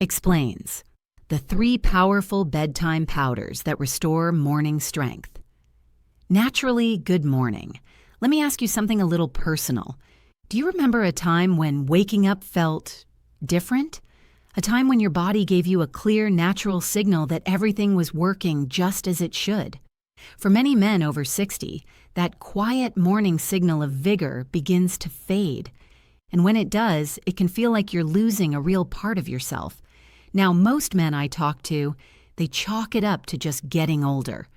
explains the 3 powerful bedtime powders that restore morning strength. Naturally, good morning. Let me ask you something a little personal. Do you remember a time when waking up felt different? A time when your body gave you a clear, natural signal that everything was working just as it should? For many men over 60, that quiet morning signal of vigor begins to fade. And when it does, it can feel like you're losing a real part of yourself. Now, most men I talk to, they chalk it up to just getting older.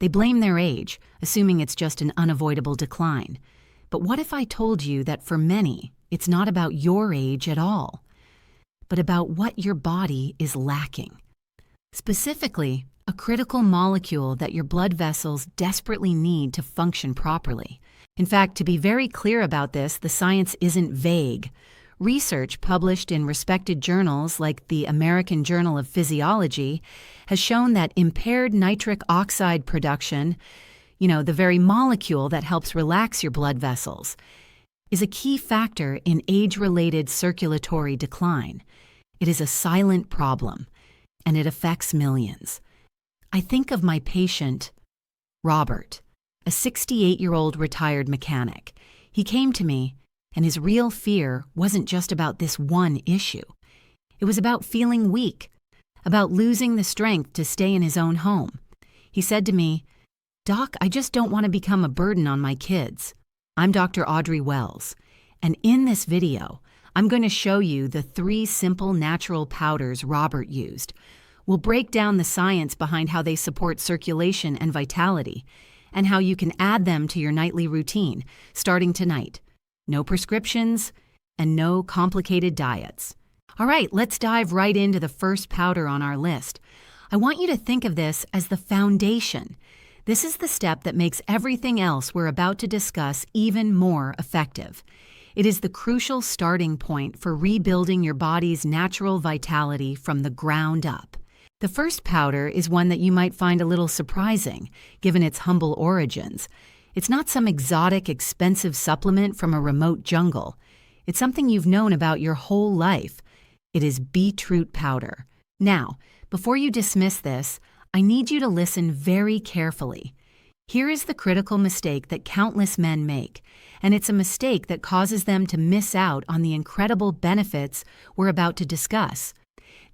They blame their age, assuming it's just an unavoidable decline. But what if I told you that for many, it's not about your age at all, but about what your body is lacking? Specifically, a critical molecule that your blood vessels desperately need to function properly. In fact, to be very clear about this, the science isn't vague. Research published in respected journals like the American Journal of Physiology has shown that impaired nitric oxide production, the very molecule that helps relax your blood vessels, is a key factor in age-related circulatory decline. It is a silent problem, and it affects millions. I think of my patient, Robert, a 68-year-old retired mechanic. He came to me, and his real fear wasn't just about this one issue. It was about feeling weak, about losing the strength to stay in his own home. He said to me, "Doc, I just don't want to become a burden on my kids." I'm Dr. Audrey Wells, and in this video, I'm going to show you the 3 simple natural powders Robert used. We'll break down the science behind how they support circulation and vitality, and how you can add them to your nightly routine, starting tonight. No prescriptions, and no complicated diets. All right, let's dive right into the first powder on our list. I want you to think of this as the foundation. This is the step that makes everything else we're about to discuss even more effective. It is the crucial starting point for rebuilding your body's natural vitality from the ground up. The first powder is one that you might find a little surprising, given its humble origins. It's not some exotic, expensive supplement from a remote jungle. It's something you've known about your whole life. It is beetroot powder. Now, before you dismiss this, I need you to listen very carefully. Here is the critical mistake that countless men make, and it's a mistake that causes them to miss out on the incredible benefits we're about to discuss.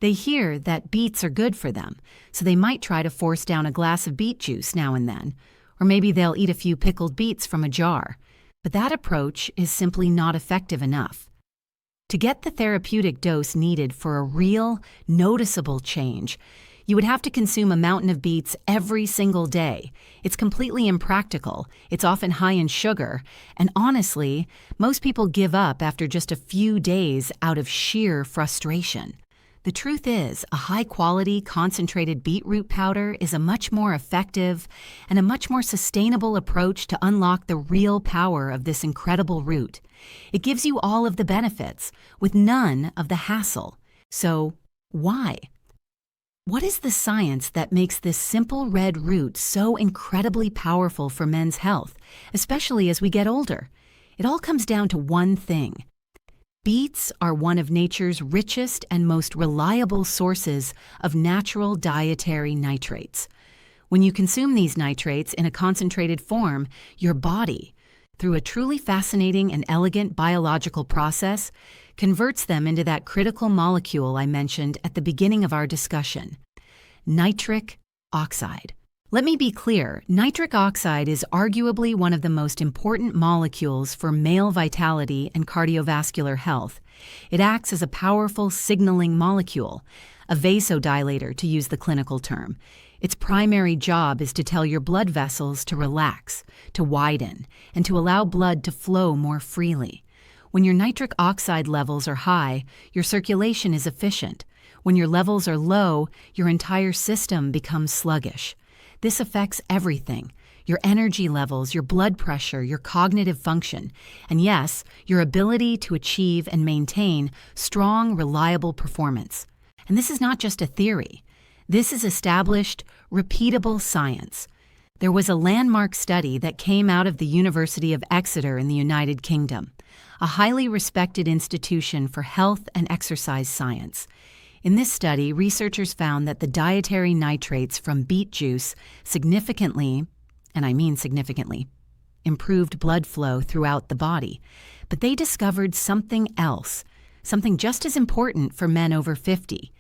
They hear that beets are good for them, so they might try to force down a glass of beet juice now and then. Or maybe they'll eat a few pickled beets from a jar. But that approach is simply not effective enough. To get the therapeutic dose needed for a real, noticeable change, you would have to consume a mountain of beets every single day. It's completely impractical, it's often high in sugar, and honestly, most people give up after just a few days out of sheer frustration. The truth is, a high-quality, concentrated beetroot powder is a much more effective and a much more sustainable approach to unlock the real power of this incredible root. It gives you all of the benefits, with none of the hassle. So, why? What is the science that makes this simple red root so incredibly powerful for men's health, especially as we get older? It all comes down to one thing. Beets are one of nature's richest and most reliable sources of natural dietary nitrates. When you consume these nitrates in a concentrated form, your body, through a truly fascinating and elegant biological process, converts them into that critical molecule I mentioned at the beginning of our discussion, nitric oxide. Let me be clear, nitric oxide is arguably one of the most important molecules for male vitality and cardiovascular health. It acts as a powerful signaling molecule, a vasodilator to use the clinical term. Its primary job is to tell your blood vessels to relax, to widen, and to allow blood to flow more freely. When your nitric oxide levels are high, your circulation is efficient. When your levels are low, your entire system becomes sluggish. This affects everything: your energy levels, your blood pressure, your cognitive function, and yes, your ability to achieve and maintain strong, reliable performance. And this is not just a theory. This is established, repeatable science. There was a landmark study that came out of the University of Exeter in the United Kingdom, a highly respected institution for health and exercise science. In this study, researchers found that the dietary nitrates from beet juice significantly, and I mean significantly, improved blood flow throughout the body. But they discovered something else, something just as important for men over 50.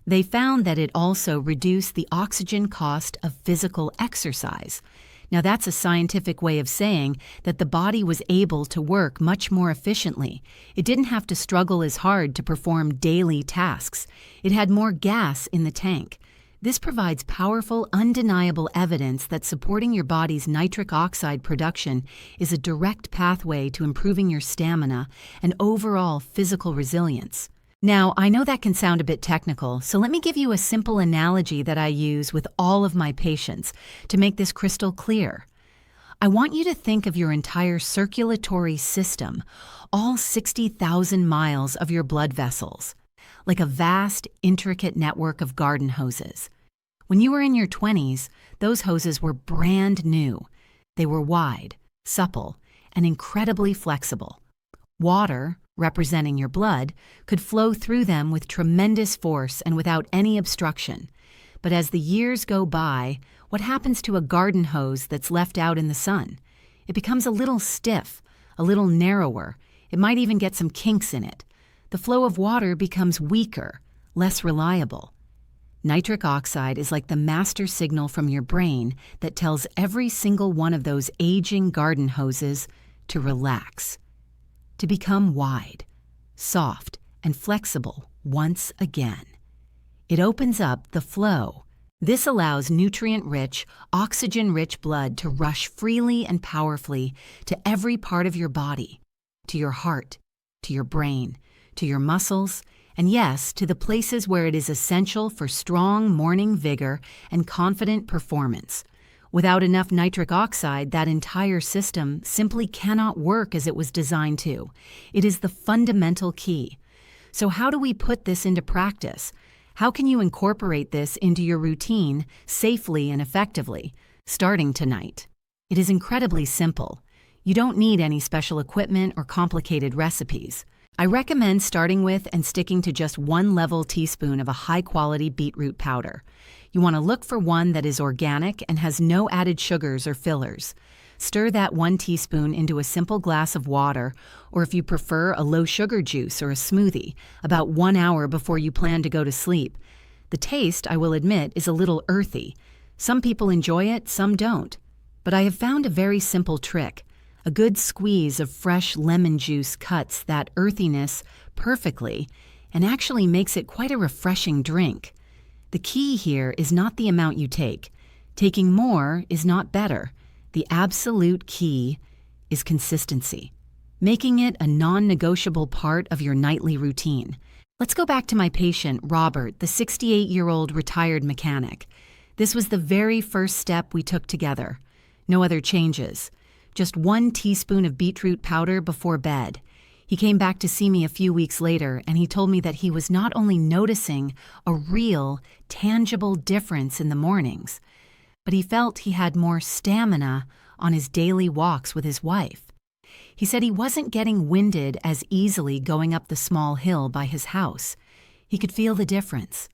They found that it also reduced the oxygen cost of physical exercise. Now, that's a scientific way of saying that the body was able to work much more efficiently. It didn't have to struggle as hard to perform daily tasks. It had more gas in the tank. This provides powerful, undeniable evidence that supporting your body's nitric oxide production is a direct pathway to improving your stamina and overall physical resilience. Now, I know that can sound a bit technical, so let me give you a simple analogy that I use with all of my patients to make this crystal clear. I want you to think of your entire circulatory system, all 60,000 miles of your blood vessels, like a vast, intricate network of garden hoses. When you were in your 20s, those hoses were brand new. They were wide, supple, and incredibly flexible. Water, representing your blood, could flow through them with tremendous force and without any obstruction. But as the years go by, what happens to a garden hose that's left out in the sun? It becomes a little stiff, a little narrower. It might even get some kinks in it. The flow of water becomes weaker, less reliable. Nitric oxide is like the master signal from your brain that tells every single one of those aging garden hoses to relax, to become wide, soft, and flexible once again. It opens up the flow. This allows nutrient-rich, oxygen-rich blood to rush freely and powerfully to every part of your body, to your heart, to your brain, to your muscles, and yes, to the places where it is essential for strong morning vigor and confident performance. Without enough nitric oxide, that entire system simply cannot work as it was designed to. It is the fundamental key. So how do we put this into practice? How can you incorporate this into your routine safely and effectively, starting tonight? It is incredibly simple. You don't need any special equipment or complicated recipes. I recommend starting with and sticking to just 1 level teaspoon of a high-quality beetroot powder. You want to look for one that is organic and has no added sugars or fillers. Stir that 1 teaspoon into a simple glass of water, or if you prefer, a low-sugar juice or a smoothie, about 1 hour before you plan to go to sleep. The taste, I will admit, is a little earthy. Some people enjoy it, some don't. But I have found a very simple trick. A good squeeze of fresh lemon juice cuts that earthiness perfectly and actually makes it quite a refreshing drink. The key here is not the amount you take. Taking more is not better. The absolute key is consistency, making it a non-negotiable part of your nightly routine. Let's go back to my patient, Robert, the 68-year-old retired mechanic. This was the very first step we took together. No other changes. Just 1 teaspoon of beetroot powder before bed. He came back to see me a few weeks later, and he told me that he was not only noticing a real, tangible difference in the mornings, but he felt he had more stamina on his daily walks with his wife. He said he wasn't getting winded as easily going up the small hill by his house. He could feel the difference.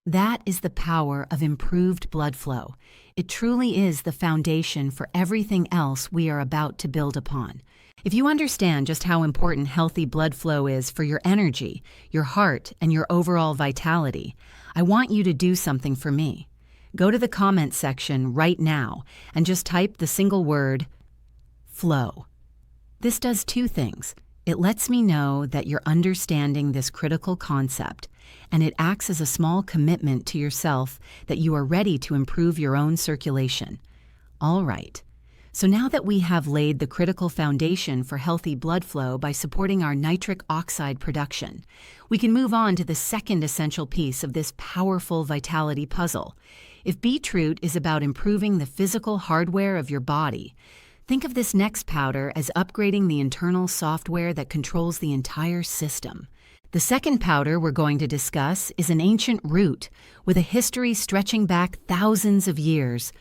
That is the power of improved blood flow. It truly is the foundation for everything else we are about to build upon. If you understand just how important healthy blood flow is for your energy, your heart, and your overall vitality, I want you to do something for me. Go to the comment section right now and just type the single word, flow. This does 2 things. It lets me know that you're understanding this critical concept, and it acts as a small commitment to yourself that you are ready to improve your own circulation. All right. So now that we have laid the critical foundation for healthy blood flow by supporting our nitric oxide production, we can move on to the second essential piece of this powerful vitality puzzle. If beetroot is about improving the physical hardware of your body, think of this next powder as upgrading the internal software that controls the entire system. The second powder we're going to discuss is an ancient root with a history stretching back thousands of years.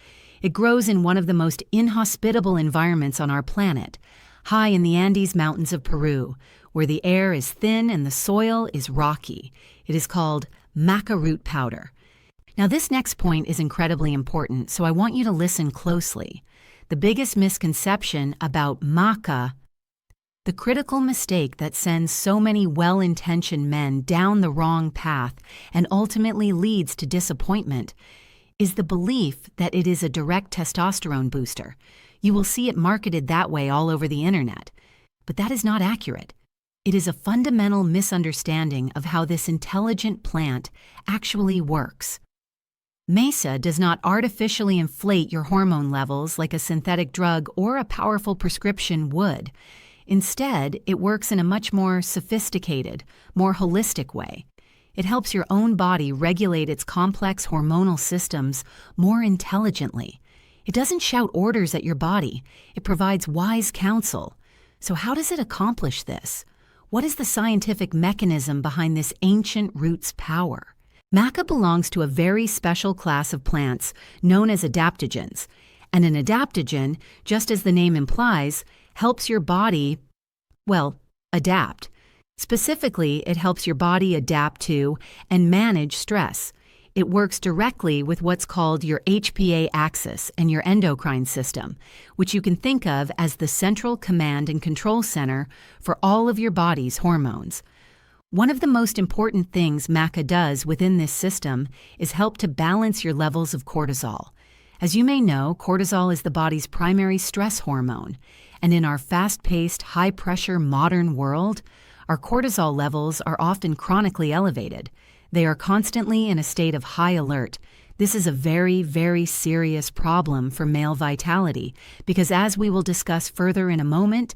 It grows in one of the most inhospitable environments on our planet, high in the Andes Mountains of Peru, where the air is thin and the soil is rocky. It is called maca root powder. Now, this next point is incredibly important, so I want you to listen closely. The biggest misconception about maca, the critical mistake that sends so many well-intentioned men down the wrong path and ultimately leads to disappointment, is the belief that it is a direct testosterone booster. You will see it marketed that way all over the internet. But that is not accurate. It is a fundamental misunderstanding of how this intelligent plant actually works. Mesa does not artificially inflate your hormone levels like a synthetic drug or a powerful prescription would. Instead, it works in a much more sophisticated, more holistic way. It helps your own body regulate its complex hormonal systems more intelligently. It doesn't shout orders at your body. It provides wise counsel. So how does it accomplish this? What is the scientific mechanism behind this ancient root's power? Maca belongs to a very special class of plants known as adaptogens. And an adaptogen, just as the name implies, helps your body, adapt. Specifically, it helps your body adapt to and manage stress. It works directly with what's called your HPA axis and your endocrine system, which you can think of as the central command and control center for all of your body's hormones. One of the most important things maca does within this system is help to balance your levels of cortisol. As you may know, cortisol is the body's primary stress hormone, and in our fast-paced, high-pressure modern world, our cortisol levels are often chronically elevated. They are constantly in a state of high alert. This is a very, very serious problem for male vitality because, as we will discuss further in a moment,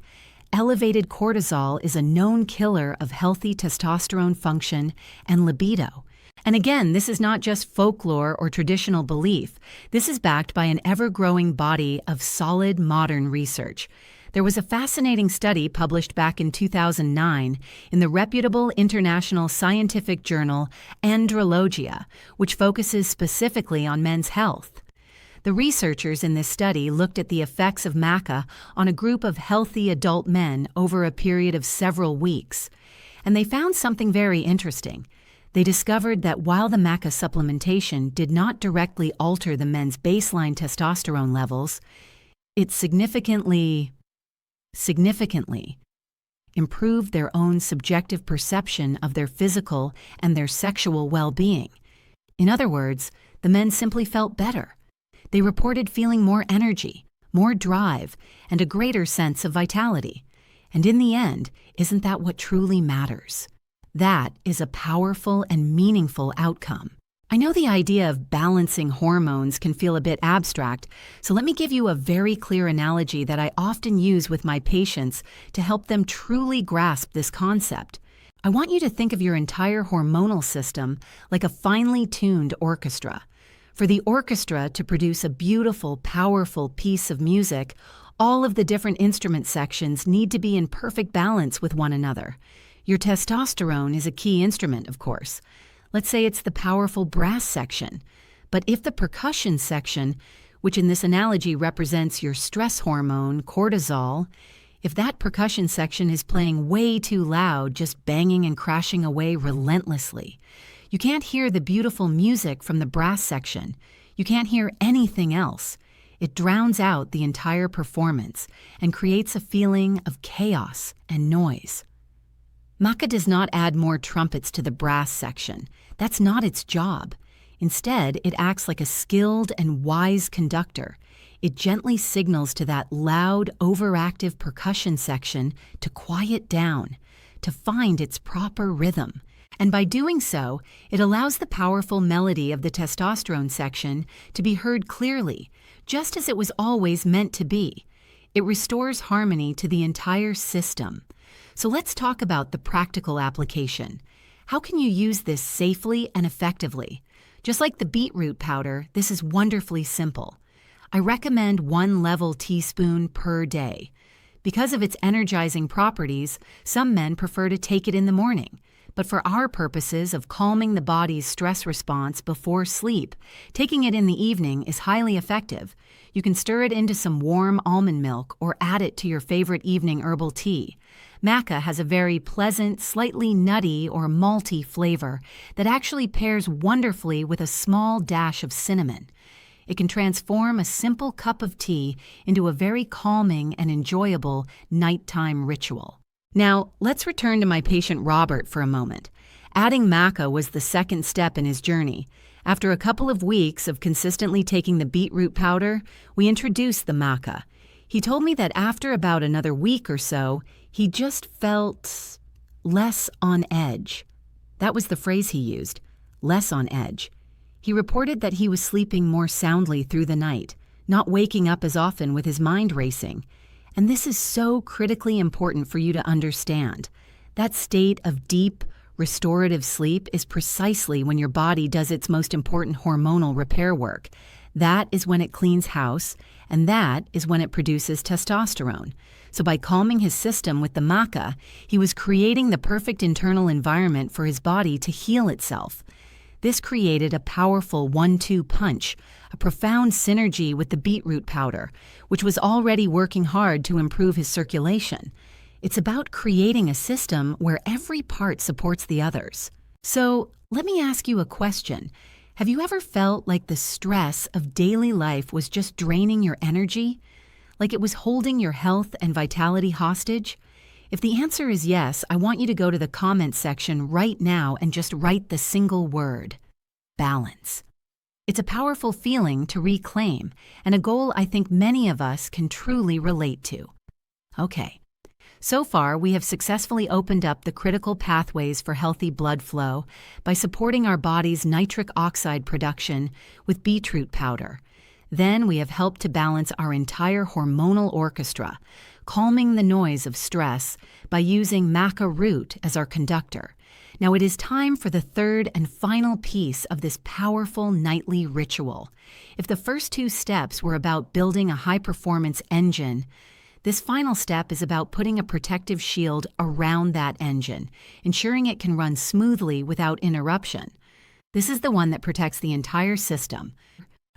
elevated cortisol is a known killer of healthy testosterone function and libido. And again, this is not just folklore or traditional belief. This is backed by an ever-growing body of solid modern research. There was a fascinating study published back in 2009 in the reputable international scientific journal Andrologia, which focuses specifically on men's health. The researchers in this study looked at the effects of maca on a group of healthy adult men over a period of several weeks, and they found something very interesting. They discovered that while the maca supplementation did not directly alter the men's baseline testosterone levels, it significantly improved their own subjective perception of their physical and their sexual well-being. In other words, the men simply felt better. They reported feeling more energy, more drive, and a greater sense of vitality. And in the end, isn't that what truly matters? That is a powerful and meaningful outcome. I know the idea of balancing hormones can feel a bit abstract, so let me give you a very clear analogy that I often use with my patients to help them truly grasp this concept. I want you to think of your entire hormonal system like a finely tuned orchestra. For the orchestra to produce a beautiful, powerful piece of music, all of the different instrument sections need to be in perfect balance with one another. Your testosterone is a key instrument, of course. Let's say it's the powerful brass section. But if the percussion section, which in this analogy represents your stress hormone, cortisol, if that percussion section is playing way too loud, just banging and crashing away relentlessly, you can't hear the beautiful music from the brass section. You can't hear anything else. It drowns out the entire performance and creates a feeling of chaos and noise. Maca does not add more trumpets to the brass section. That's not its job. Instead, it acts like a skilled and wise conductor. It gently signals to that loud, overactive percussion section to quiet down, to find its proper rhythm. And by doing so, it allows the powerful melody of the testosterone section to be heard clearly, just as it was always meant to be. It restores harmony to the entire system. So let's talk about the practical application. How can you use this safely and effectively? Just like the beetroot powder, this is wonderfully simple. I recommend 1 level teaspoon per day. Because of its energizing properties, some men prefer to take it in the morning. But for our purposes of calming the body's stress response before sleep, taking it in the evening is highly effective. You can stir it into some warm almond milk or add it to your favorite evening herbal tea. Maca has a very pleasant, slightly nutty or malty flavor that actually pairs wonderfully with a small dash of cinnamon. It can transform a simple cup of tea into a very calming and enjoyable nighttime ritual. Now, let's return to my patient Robert for a moment. Adding maca was the second step in his journey. After a couple of weeks of consistently taking the beetroot powder, we introduced the maca. He told me that after about another week or so, he just felt less on edge. That was the phrase he used, less on edge. He reported that he was sleeping more soundly through the night, not waking up as often with his mind racing. And this is so critically important for you to understand. That state of deep, restorative sleep is precisely when your body does its most important hormonal repair work. That is when it cleans house, and that is when it produces testosterone. So by calming his system with the maca, he was creating the perfect internal environment for his body to heal itself. This created a powerful 1-2 punch, a profound synergy with the beetroot powder, which was already working hard to improve his circulation. It's about creating a system where every part supports the others. So, let me ask you a question. Have you ever felt like the stress of daily life was just draining your energy? Like it was holding your health and vitality hostage? If the answer is yes, I want you to go to the comments section right now and just write the single word: balance. It's a powerful feeling to reclaim, and a goal I think many of us can truly relate to. Okay, so far we have successfully opened up the critical pathways for healthy blood flow by supporting our body's nitric oxide production with beetroot powder. Then we have helped to balance our entire hormonal orchestra, calming the noise of stress by using maca root as our conductor. Now it is time for the third and final piece of this powerful nightly ritual. If the first two steps were about building a high-performance engine, this final step is about putting a protective shield around that engine, ensuring it can run smoothly without interruption. This is the one that protects the entire system.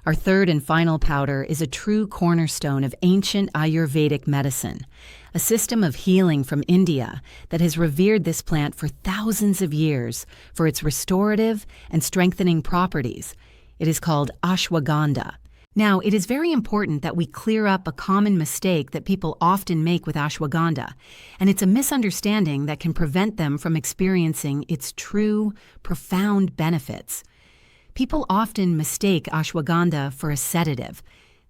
Our third and final powder is a true cornerstone of ancient Ayurvedic medicine, a system of healing from India that has revered this plant for thousands of years for its restorative and strengthening properties. It is called ashwagandha. Now, it is very important that we clear up a common mistake that people often make with ashwagandha, and it's a misunderstanding that can prevent them from experiencing its true, profound benefits. People often mistake ashwagandha for a sedative.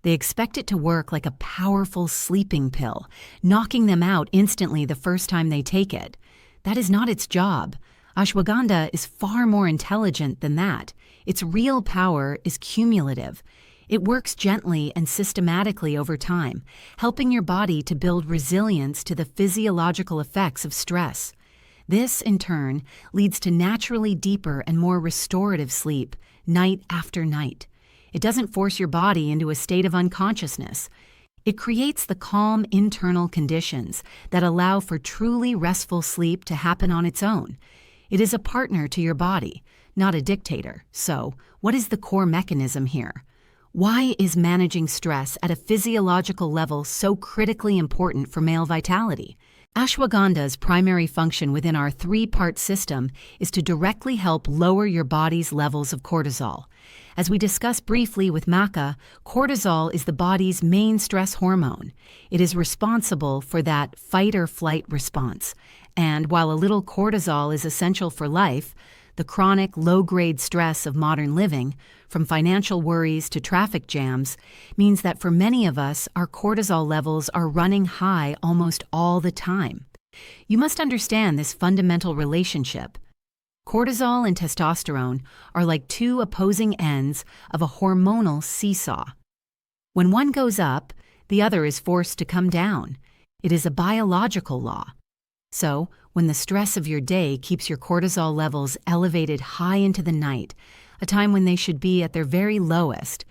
They expect it to work like a powerful sleeping pill, knocking them out instantly the first time they take it. That is not its job. Ashwagandha is far more intelligent than that. Its real power is cumulative. It works gently and systematically over time, helping your body to build resilience to the physiological effects of stress. This, in turn, leads to naturally deeper and more restorative sleep, night after night. It doesn't force your body into a state of unconsciousness. It creates the calm internal conditions that allow for truly restful sleep to happen on its own. It is a partner to your body, not a dictator. So, what is the core mechanism here? Why is managing stress at a physiological level so critically important for male vitality? Ashwagandha's primary function within our three-part system is to directly help lower your body's levels of cortisol. As we discussed briefly with maca, cortisol is the body's main stress hormone. It is responsible for that fight-or-flight response. And while a little cortisol is essential for life, the chronic, low-grade stress of modern living, from financial worries to traffic jams, means that for many of us, our cortisol levels are running high almost all the time. You must understand this fundamental relationship. Cortisol and testosterone are like two opposing ends of a hormonal seesaw. When one goes up, the other is forced to come down. It is a biological law. So, when the stress of your day keeps your cortisol levels elevated high into the night, a time when they should be at their very lowest,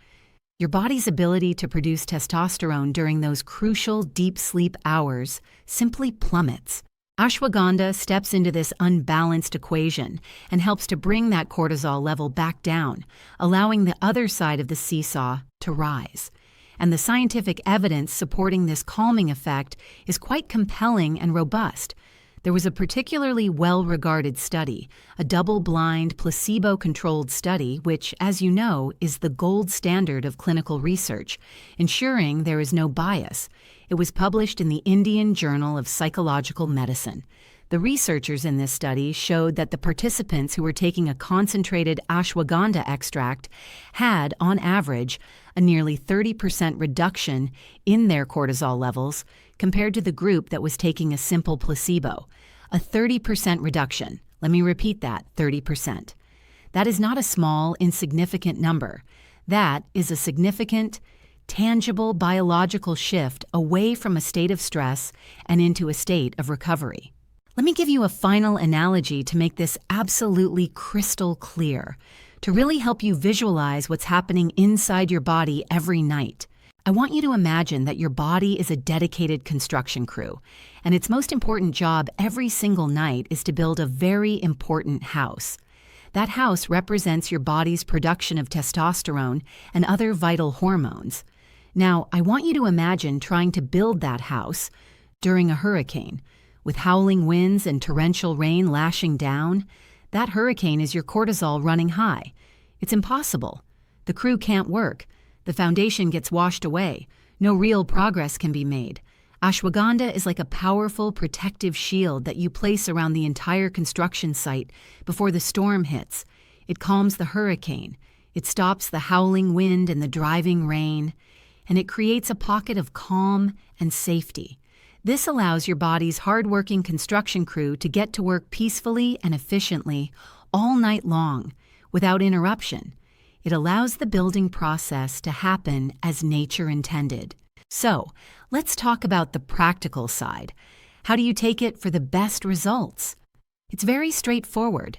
your body's ability to produce testosterone during those crucial deep sleep hours simply plummets. Ashwagandha steps into this unbalanced equation and helps to bring that cortisol level back down, allowing the other side of the seesaw to rise. And the scientific evidence supporting this calming effect is quite compelling and robust. There was a particularly well-regarded study, a double-blind, placebo-controlled study, which, as you know, is the gold standard of clinical research, ensuring there is no bias. It was published in the Indian Journal of Psychological Medicine. The researchers in this study showed that the participants who were taking a concentrated ashwagandha extract had, on average, a nearly 30% reduction in their cortisol levels compared to the group that was taking a simple placebo. A 30% reduction. Let me repeat that, 30%. That is not a small, insignificant number. That is a significant, tangible biological shift away from a state of stress and into a state of recovery. Let me give you a final analogy to make this absolutely crystal clear, to really help you visualize what's happening inside your body every night. I want you to imagine that your body is a dedicated construction crew, and its most important job every single night is to build a very important house. That house represents your body's production of testosterone and other vital hormones. Now, I want you to imagine trying to build that house during a hurricane. With howling winds and torrential rain lashing down, that hurricane is your cortisol running high. It's impossible. The crew can't work. The foundation gets washed away. No real progress can be made. Ashwagandha is like a powerful protective shield that you place around the entire construction site before the storm hits. It calms the hurricane. It stops the howling wind and the driving rain. And it creates a pocket of calm and safety. This allows your body's hard-working construction crew to get to work peacefully and efficiently all night long, without interruption. It allows the building process to happen as nature intended. So, let's talk about the practical side. How do you take it for the best results? It's very straightforward.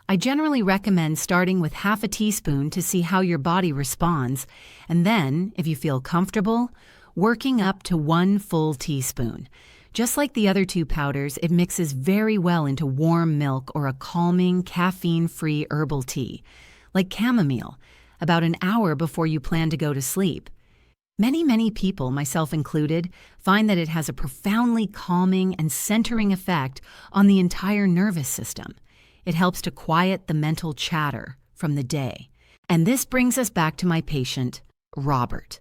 I generally recommend starting with half a teaspoon to see how your body responds, and then, if you feel comfortable, working up to 1 full teaspoon. Just like the other 2 powders, it mixes very well into warm milk or a calming, caffeine-free herbal tea, like chamomile, about an hour before you plan to go to sleep. Many people, myself included, find that it has a profoundly calming and centering effect on the entire nervous system. It helps to quiet the mental chatter from the day. And this brings us back to my patient, Robert.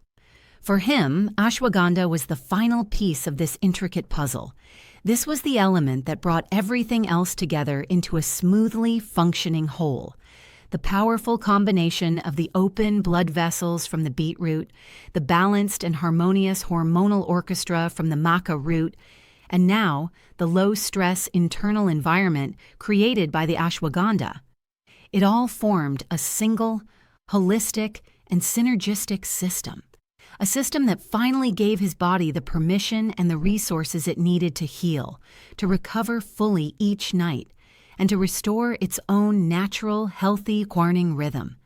For him, ashwagandha was the final piece of this intricate puzzle. This was the element that brought everything else together into a smoothly functioning whole. The powerful combination of the open blood vessels from the beetroot, the balanced and harmonious hormonal orchestra from the maca root, and now the low-stress internal environment created by the ashwagandha. It all formed a single, holistic, and synergistic system. A system that finally gave his body the permission and the resources it needed to heal, to recover fully each night, and to restore its own natural, healthy quarning rhythm.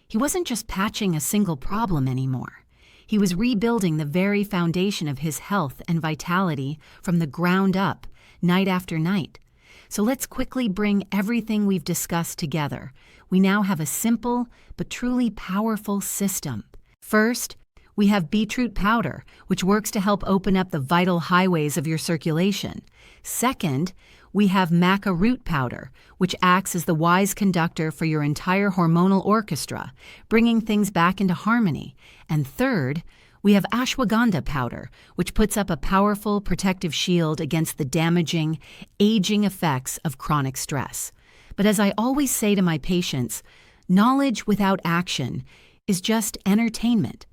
He wasn't just patching a single problem anymore. He was rebuilding the very foundation of his health and vitality from the ground up, night after night. So let's quickly bring everything we've discussed together. We now have a simple but truly powerful system. First, we have beetroot powder, which works to help open up the vital highways of your circulation. Second, we have maca root powder, which acts as the wise conductor for your entire hormonal orchestra, bringing things back into harmony. And third, we have ashwagandha powder, which puts up a powerful protective shield against the damaging, aging effects of chronic stress. But as I always say to my patients, knowledge without action is just entertainment.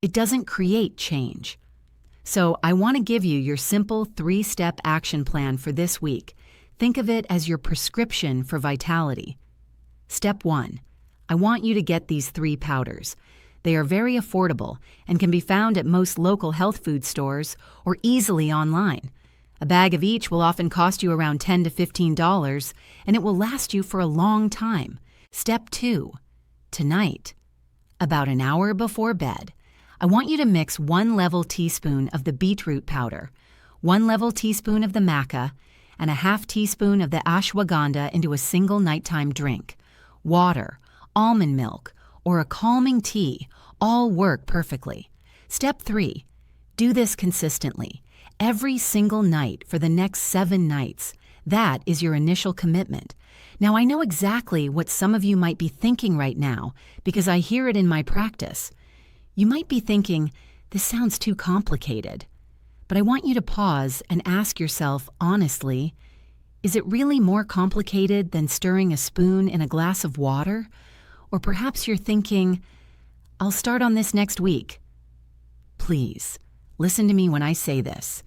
It doesn't create change. So I want to give you your simple 3-step action plan for this week. Think of it as your prescription for vitality. Step 1. I want you to get these 3 powders. They are very affordable and can be found at most local health food stores or easily online. A bag of each will often cost you around $10 to $15, and it will last you for a long time. Step 2. Tonight, about an hour before bed, I want you to mix 1 level teaspoon of the beetroot powder, 1 level teaspoon of the maca, and a half teaspoon of the ashwagandha into a single nighttime drink. Water, almond milk, or a calming tea all work perfectly. Step 3. Do this consistently, every single night for the next 7 nights. That is your initial commitment. Now, I know exactly what some of you might be thinking right now because I hear it in my practice. You might be thinking, this sounds too complicated. But I want you to pause and ask yourself honestly, is it really more complicated than stirring a spoon in a glass of water? Or perhaps you're thinking, I'll start on this next week. Please, listen to me when I say this.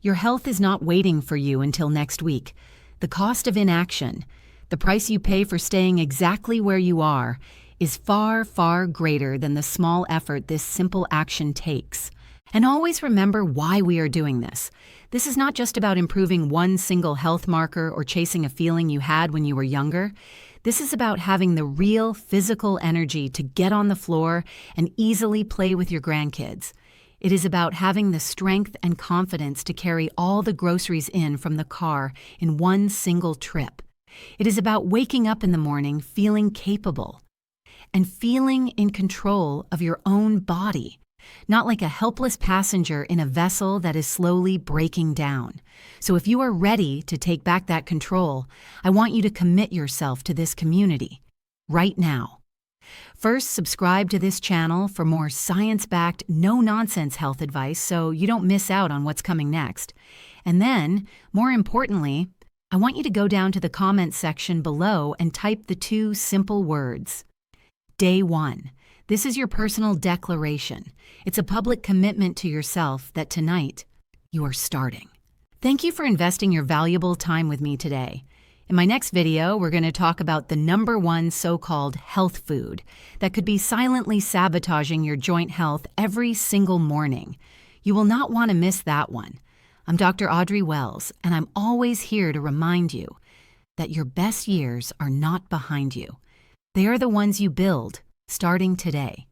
Your health is not waiting for you until next week. The cost of inaction, the price you pay for staying exactly where you are, is far, far greater than the small effort this simple action takes. And always remember why we are doing this. This is not just about improving one single health marker or chasing a feeling you had when you were younger. This is about having the real physical energy to get on the floor and easily play with your grandkids. It is about having the strength and confidence to carry all the groceries in from the car in one single trip. It is about waking up in the morning feeling capable and feeling in control of your own body, not like a helpless passenger in a vessel that is slowly breaking down. So if you are ready to take back that control, I want you to commit yourself to this community right now. First, subscribe to this channel for more science-backed, no-nonsense health advice so you don't miss out on what's coming next. And then, more importantly, I want you to go down to the comments section below and type the 2 simple words. Day 1. This is your personal declaration. It's a public commitment to yourself that tonight you are starting. Thank you for investing your valuable time with me today. In my next video, we're going to talk about the #1 so-called health food that could be silently sabotaging your joint health every single morning. You will not want to miss that one. I'm Dr. Audrey Wells, and I'm always here to remind you that your best years are not behind you. They are the ones you build starting today.